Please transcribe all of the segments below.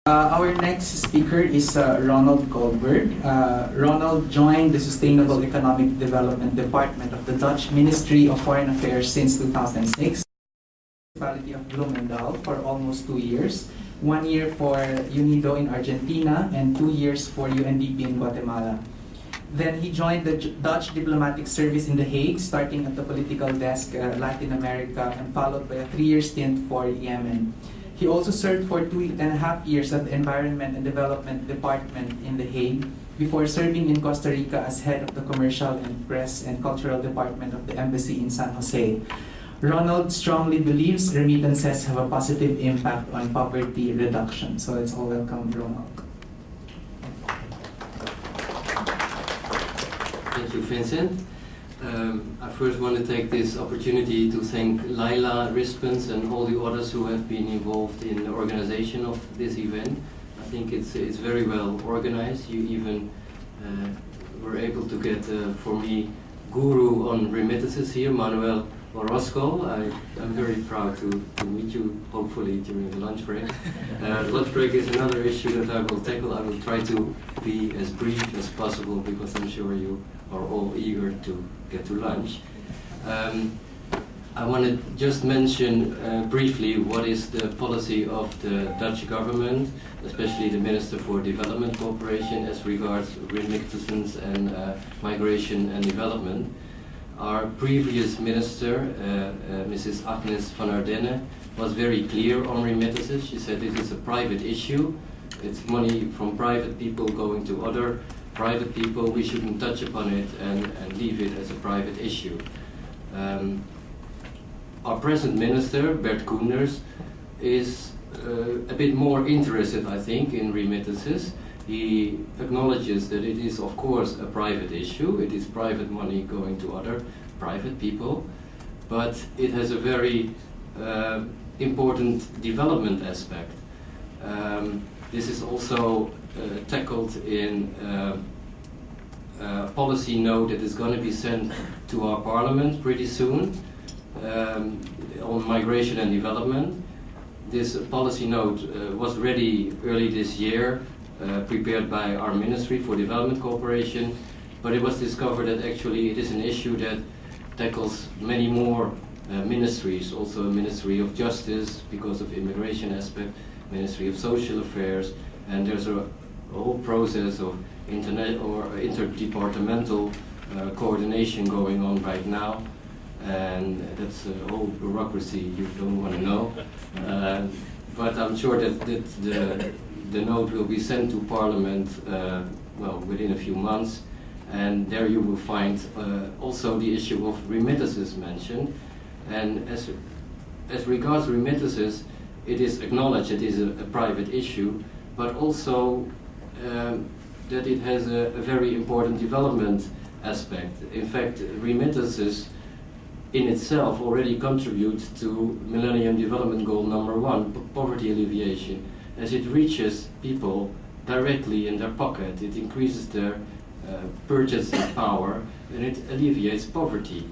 Our next speaker is Ronald Goldberg. Ronald joined the Sustainable Economic Development Department of the Dutch Ministry of Foreign Affairs since 2006. Municipality of Bloemendaal for almost 2 years, 1 year for UNIDO in Argentina and 2 years for UNDP in Guatemala. Then he joined the Dutch Diplomatic Service in The Hague, starting at the political desk Latin America and followed by a 3-year stint for Yemen. He also served for 2.5 years at the Environment and Development Department in The Hague before serving in Costa Rica as head of the Commercial and Press and Cultural Department of the Embassy in San Jose. Ronald strongly believes remittances have a positive impact on poverty reduction. So let's all welcome Ronald. Thank you, Vincent. I first want to take this opportunity to thank Laila Rispens and all the others who have been involved in the organization of this event. I think it's very well organized. You even were able to get, for me, guru on remittances here, Manuel Orozco. I'm very proud to meet you, hopefully, during the lunch break. Lunch break is another issue that I will tackle. I will try to be as brief as possible because I'm sure you are all eager to get to lunch. I want to just mention briefly what is the policy of the Dutch government, especially the Minister for Development Cooperation as regards remittances and migration and development. Our previous minister, Mrs. Agnes van Ardenne, was very clear on remittances. She said this is a private issue. It's money from private people going to other private people. We shouldn't touch upon it and leave it as a private issue. Our present minister, Bert Koenders, is a bit more interested, I think, in remittances. He acknowledges that it is, of course, a private issue. It is private money going to other private people, but it has a very important development aspect. This is also tackled in a policy note that is going to be sent to our parliament pretty soon on migration and development. This policy note was ready early this year, prepared by our Ministry for Development Cooperation, but it was discovered that actually it is an issue that tackles many more ministries, also a Ministry of Justice because of immigration aspect, Ministry of Social Affairs, and there's a whole process of interdepartmental coordination going on right now, and that's a whole bureaucracy you don't want to know. But I'm sure that the note will be sent to Parliament well, within a few months, and there you will find also the issue of remittances mentioned. And as regards remittances, it is acknowledged it is a private issue, but also that it has a very important development aspect. In fact, remittances in itself already contribute to Millennium Development Goal #1, poverty alleviation. As it reaches people directly in their pocket, it increases their purchasing power and it alleviates poverty.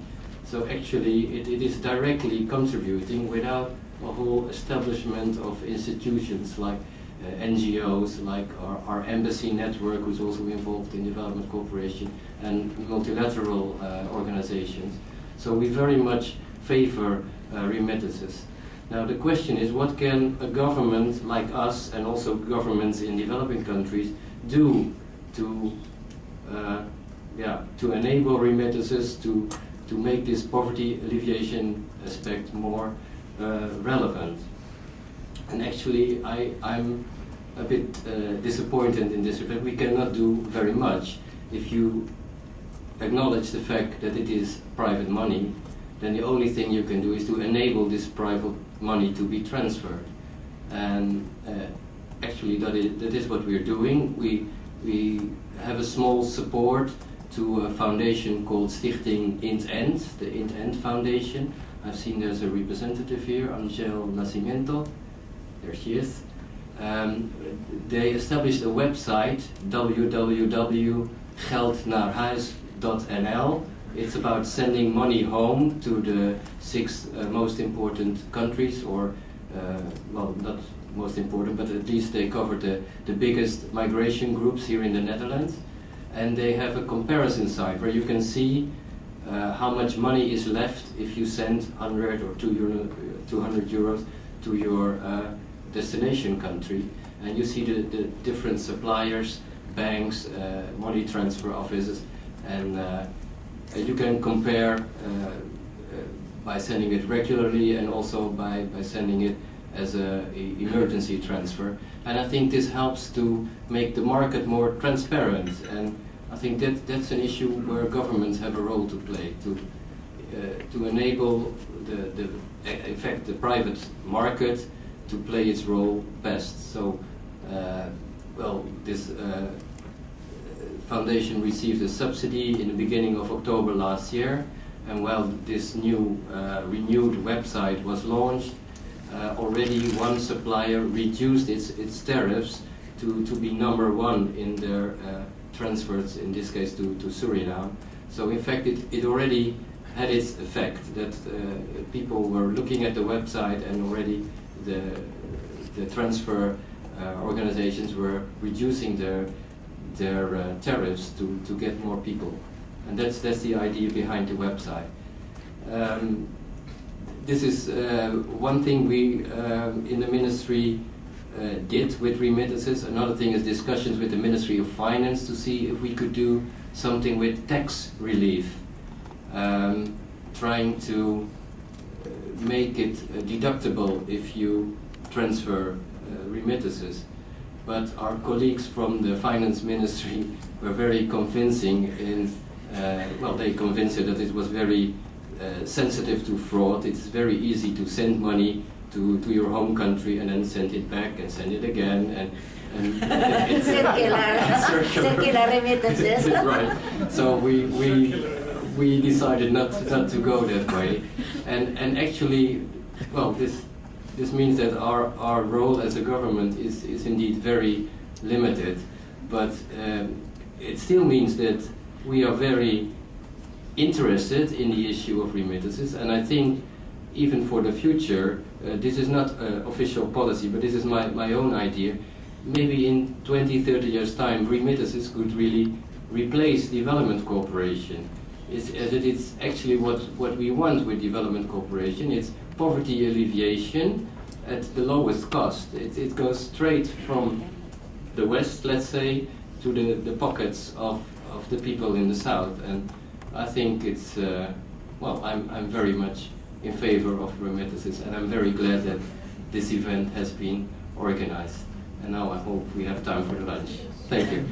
So actually it is directly contributing without a whole establishment of institutions like NGOs, like our embassy network, who's also involved in development cooperation, and multilateral organizations. So we very much favor remittances. Now the question is, what can a government like us and also governments in developing countries do to enable remittances, to make this poverty alleviation aspect more relevant? And actually I'm a bit disappointed in this respect. We cannot do very much. If you acknowledge the fact that it is private money, then the only thing you can do is to enable this private money to be transferred. And actually that is what we're doing. We have a small support to a foundation called Stichting INT-END, the INT-END Foundation. I've seen there's a representative here, Angel Nascimento. There she is. They established a website, www.geldnaarhuis.nl. It's about sending money home to the 6 most important countries or well, not most important, but at least they cover the biggest migration groups here in the Netherlands. And they have a comparison site where you can see how much money is left if you send 100 or 200 euros to your destination country. And you see the different suppliers, banks, money transfer offices, and you can compare by sending it regularly and also by sending it as an emergency transfer. And I think this helps to make the market more transparent, and I think that's an issue where governments have a role to play, to enable in fact the private market to play its role best. So well, this foundation received a subsidy in the beginning of October last year, and while this new renewed website was launched, already one supplier reduced its tariffs to be #1 in their transfers, in this case to Suriname. So in fact it already had its effect, that people were looking at the website, and already the transfer organizations were reducing their tariffs to get more people. And that's the idea behind the website. This is one thing we in the ministry did with remittances. Another thing is discussions with the Ministry of Finance to see if we could do something with tax relief, trying to make it deductible if you transfer remittances. But our colleagues from the Finance Ministry were very convincing in, well, they convinced it that it was very sensitive to fraud. It's very easy to send money to your home country and then send it back and send it again, and it's circular remittances. Right. So we decided not to go that way, and actually, well, this means that our role as a government is indeed very limited, but it still means that we are very interested in the issue of remittances, and I think even for the future, this is not official policy, but this is my own idea. Maybe in 20-30 years' time, remittances could really replace development cooperation. It's actually what we want with development cooperation. It's poverty alleviation at the lowest cost. It goes straight from the West, let's say, to the pockets of the people in the South. And I think it's, well, I'm very much in favor of remittances, and I'm very glad that this event has been organized. And now I hope we have time for the lunch. Thank you.